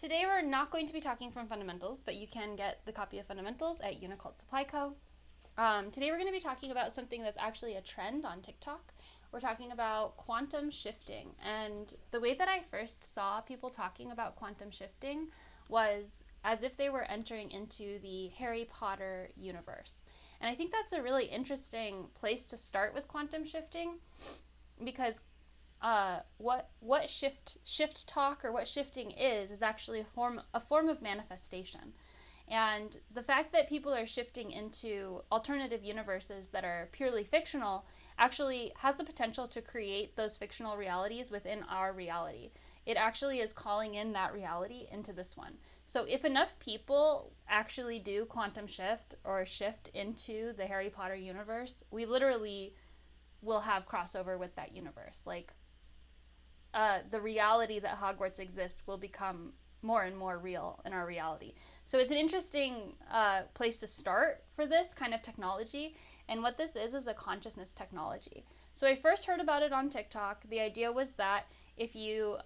Today we're not going to be talking from Fundamentals, but you can get the copy of Fundamentals at UNICULT Supply Co. Today we're going to be talking about something that's actually a trend on TikTok. We're talking about quantum shifting. And the way that I first saw people talking about quantum shifting was as if they were entering into the Harry Potter universe. And I think that's a really interesting place to start with quantum shifting, because what shift talk or what shifting is actually a form of manifestation. And the fact that people are shifting into alternative universes that are purely fictional actually has the potential to create those fictional realities within our reality. It actually is calling in that reality into this one. So if enough people actually do quantum shift or shift into the Harry Potter universe, we literally will have crossover with that universe. Like, the reality that Hogwarts exists will become more and more real in our reality. So it's an interesting place to start for this kind of technology. And what this is a consciousness technology. So I first heard about it on TikTok. The idea was that if you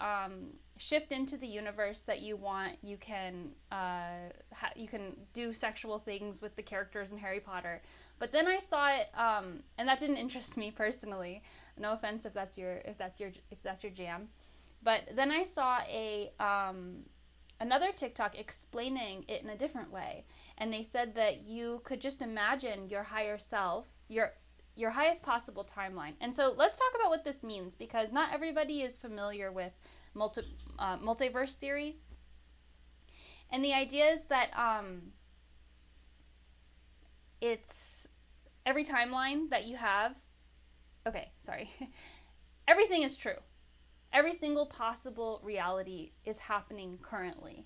shift into the universe that you want, you can do sexual things with the characters in Harry Potter. But then I saw it, and that didn't interest me personally. No offense if that's your jam. But then I saw another TikTok explaining it in a different way, and they said that you could just imagine your higher self, your highest possible timeline. And so let's talk about what this means, because not everybody is familiar with multiverse theory. And the idea is that it's every timeline that you have. Okay, sorry. Everything is true. Every single possible reality is happening currently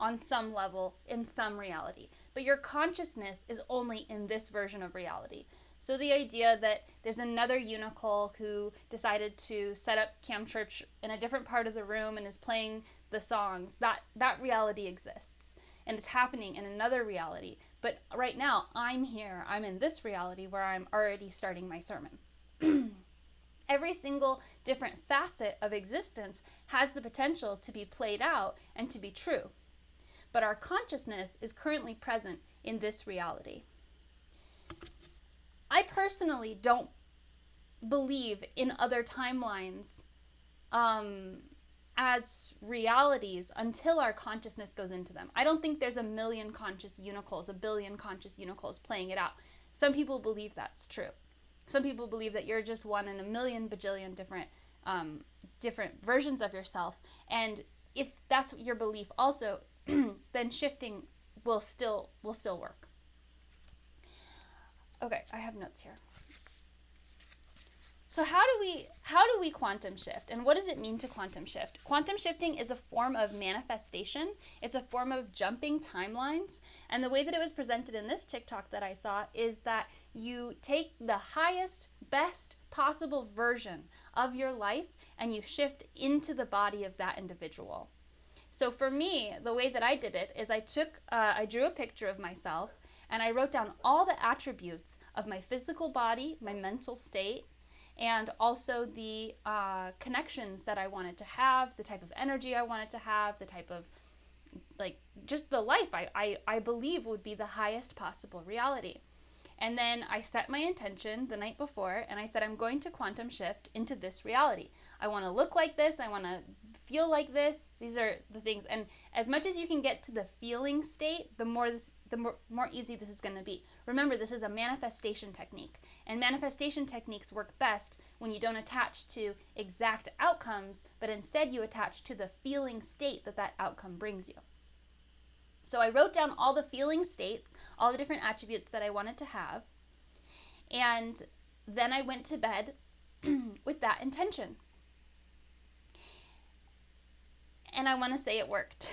on some level, in some reality. But your consciousness is only in this version of reality. So the idea that there's another Unicole who decided to set up Cam Church in a different part of the room and is playing the songs, that reality exists. And it's happening in another reality. But right now, I'm here. I'm in this reality where I'm already starting my sermon. Every single different facet of existence has the potential to be played out and to be true. But our consciousness is currently present in this reality. I personally don't believe in other timelines as realities until our consciousness goes into them. I don't think there's a million conscious Unicoles, a billion conscious Unicoles playing it out. Some people believe that's true. Some people believe that you're just one in a million bajillion different versions of yourself. And if that's your belief also, then shifting will still work. Okay, I have notes here. So how do we quantum shift, and what does it mean to quantum shift? Quantum shifting is a form of manifestation. It's a form of jumping timelines. And the way that it was presented in this TikTok that I saw is that you take the highest, best possible version of your life and you shift into the body of that individual. So for me, the way that I did it is I drew a picture of myself and I wrote down all the attributes of my physical body, my mental state, and also the connections that I wanted to have, the type of energy I wanted to have, the type of, just the life I believe would be the highest possible reality. And then I set my intention the night before, and I said, I'm going to quantum shift into this reality. I want to look like this. I want to feel like this. These are the things. And as much as you can get to the feeling state, the more easy this is going to be. Remember, this is a manifestation technique. And manifestation techniques work best when you don't attach to exact outcomes, but instead you attach to the feeling state that outcome brings you. So I wrote down all the feeling states, all the different attributes that I wanted to have, and then I went to bed with that intention. And I want to say it worked.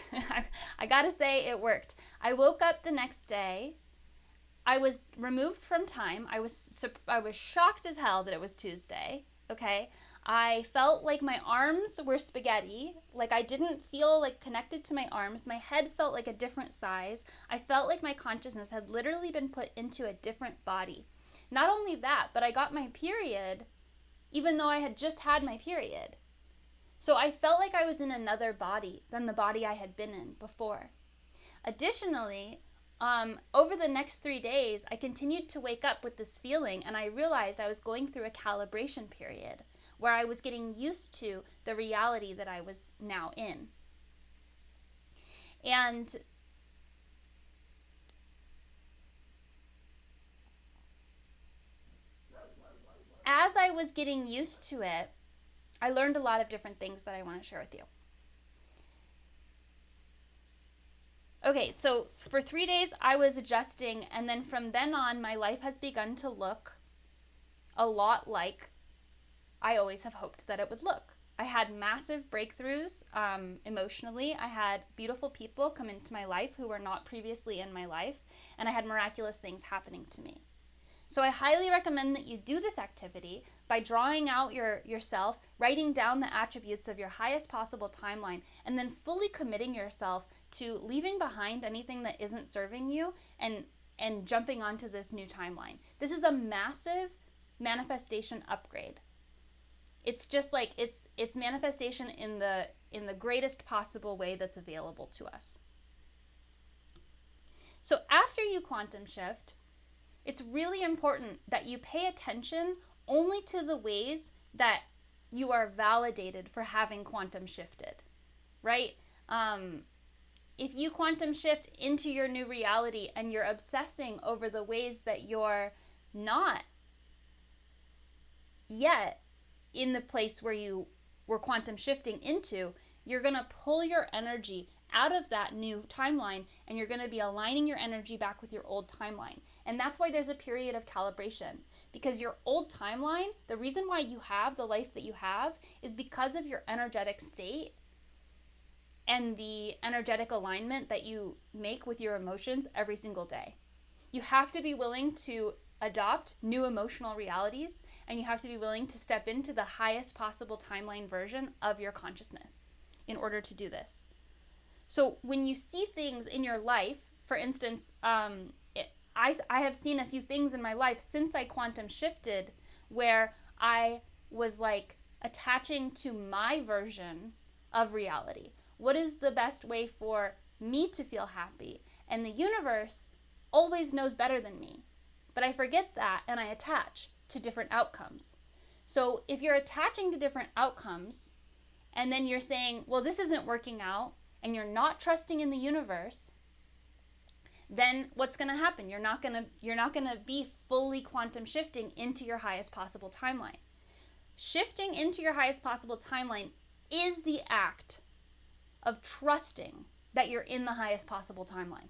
I gotta say it worked. I woke up the next day. I was removed from time. I was shocked as hell that it was Tuesday. Okay. I felt like my arms were spaghetti. Like I didn't feel like connected to my arms. My head felt like a different size. I felt like my consciousness had literally been put into a different body. Not only that, but I got my period even though I had just had my period. So I felt like I was in another body than the body I had been in before. Additionally, over the next 3 days, I continued to wake up with this feeling, and I realized I was going through a calibration period where I was getting used to the reality that I was now in. And as I was getting used to it, I learned a lot of different things that I want to share with you. Okay, so for 3 days I was adjusting, and then from then on, my life has begun to look a lot like I always have hoped that it would look. I had massive breakthroughs emotionally. I had beautiful people come into my life who were not previously in my life, and I had miraculous things happening to me. So I highly recommend that you do this activity by drawing out yourself, writing down the attributes of your highest possible timeline, and then fully committing yourself to leaving behind anything that isn't serving you and jumping onto this new timeline. This is a massive manifestation upgrade. It's just like it's manifestation in the greatest possible way that's available to us. So after you quantum shift, it's really important that you pay attention only to the ways that you are validated for having quantum shifted, right? If you quantum shift into your new reality and you're obsessing over the ways that you're not yet in the place where you were quantum shifting into, you're going to pull your energy out of that new timeline, and you're going to be aligning your energy back with your old timeline. And that's why there's a period of calibration, because your old timeline, the reason why you have the life that you have is because of your energetic state and the energetic alignment that you make with your emotions every single day. You have to be willing to adopt new emotional realities, and you have to be willing to step into the highest possible timeline version of your consciousness in order to do this. So when you see things in your life, for instance, I have seen a few things in my life since I quantum shifted where I was like attaching to my version of reality. What is the best way for me to feel happy? And the universe always knows better than me. But I forget that and I attach to different outcomes. So if you're attaching to different outcomes and then you're saying, well, this isn't working out, and you're not trusting in the universe, then what's going to happen? You're not going to be fully quantum shifting into your highest possible timeline. Shifting into your highest possible timeline is the act of trusting that you're in the highest possible timeline.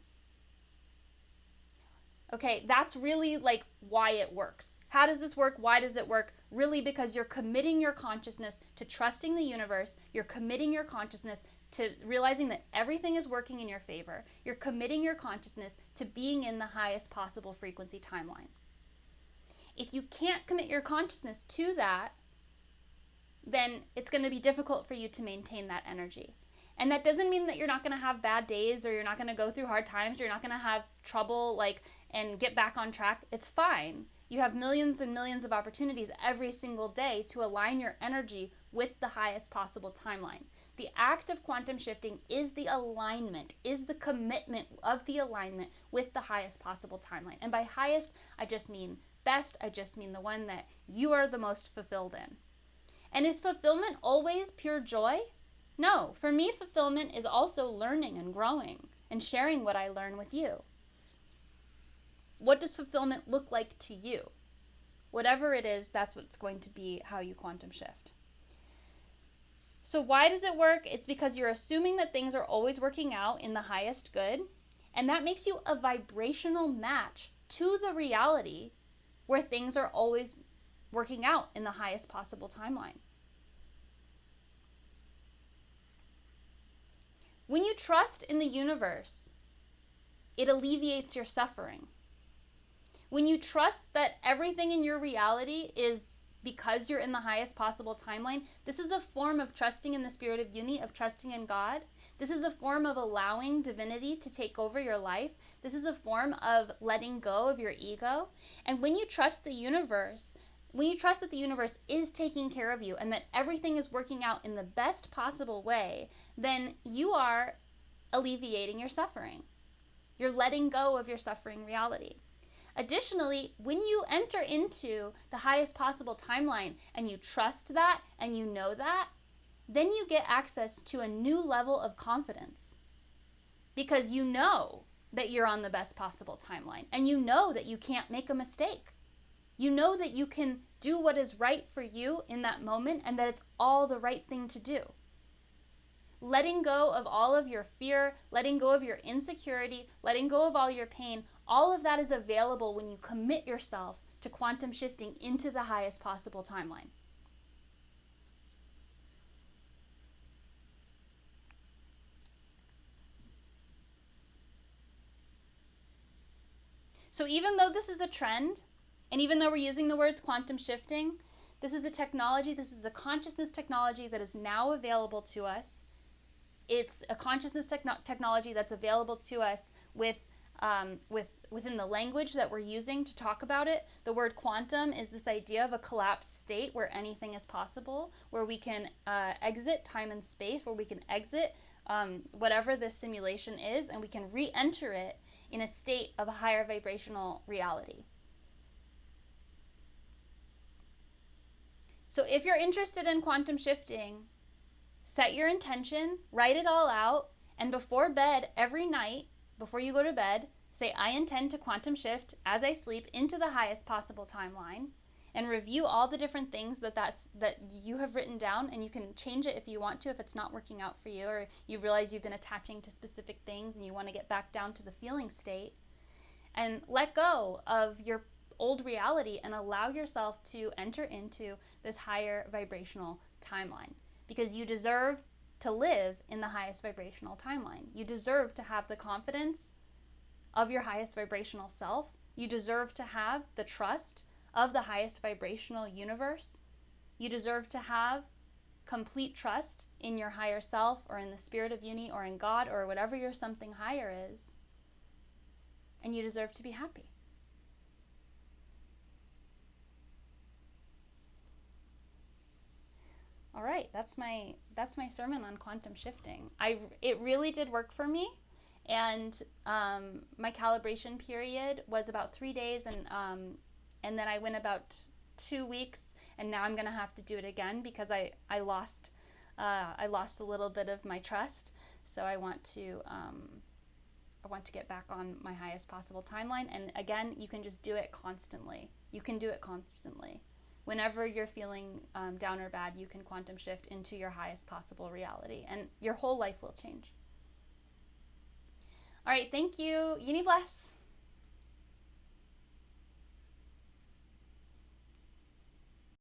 Okay, that's really like why it works. How does this work? Why does it work? Really because you're committing your consciousness to trusting the universe. You're committing your consciousness to realizing that everything is working in your favor. You're committing your consciousness to being in the highest possible frequency timeline. If you can't commit your consciousness to that, then it's going to be difficult for you to maintain that energy. And that doesn't mean that you're not going to have bad days, or you're not going to go through hard times, or you're not going to have trouble and get back on track. It's fine. You have millions and millions of opportunities every single day to align your energy with the highest possible timeline. The act of quantum shifting is the alignment, is the commitment of the alignment with the highest possible timeline. And by highest, I just mean best. I just mean the one that you are the most fulfilled in. And is fulfillment always pure joy? No. For me, fulfillment is also learning and growing and sharing what I learn with you. What does fulfillment look like to you? Whatever it is, that's what's going to be how you quantum shift. So why does it work? It's because you're assuming that things are always working out in the highest good, and that makes you a vibrational match to the reality where things are always working out in the highest possible timeline. When you trust in the universe, it alleviates your suffering. When you trust that everything in your reality is because you're in the highest possible timeline, this is a form of trusting in the spirit of uni, of trusting in God. This is a form of allowing divinity to take over your life. This is a form of letting go of your ego. And when you trust the universe, when you trust that the universe is taking care of you and that everything is working out in the best possible way, then you are alleviating your suffering. You're letting go of your suffering reality. Additionally, when you enter into the highest possible timeline and you trust that and you know that, then you get access to a new level of confidence, because you know that you're on the best possible timeline and you know that you can't make a mistake. You know that you can do what is right for you in that moment and that it's all the right thing to do. Letting go of all of your fear, letting go of your insecurity, letting go of all your pain, all of that is available when you commit yourself to quantum shifting into the highest possible timeline. So even though this is a trend, and even though we're using the words quantum shifting, this is a technology, this is a consciousness technology that is now available to us. It's a consciousness technology that's available to us within the language that we're using to talk about it. The word quantum is this idea of a collapsed state where anything is possible, where we can exit time and space, where we can exit whatever this simulation is, and we can re-enter it in a state of a higher vibrational reality. So if you're interested in quantum shifting, set your intention, write it all out, and before bed every night, before you go to bed, say, I intend to quantum shift as I sleep into the highest possible timeline, and review all the different things that you have written down, and you can change it if you want to, if it's not working out for you, or you realize you've been attaching to specific things and you want to get back down to the feeling state, and let go of your old reality and allow yourself to enter into this higher vibrational timeline. Because you deserve to live in the highest vibrational timeline. You deserve to have the confidence of your highest vibrational self. You deserve to have the trust of the highest vibrational universe. You deserve to have complete trust in your higher self, or in the spirit of uni, or in God, or whatever your something higher is. And you deserve to be happy. All right, that's my sermon on quantum shifting. It really did work for me, and my calibration period was about 3 days, and then I went about 2 weeks, and now I'm gonna have to do it again because I lost a little bit of my trust. So I want to get back on my highest possible timeline. And again, you can just do it constantly. You can do it constantly. Whenever you're feeling down or bad, you can quantum shift into your highest possible reality, and your whole life will change. All right, thank you. Uni bless.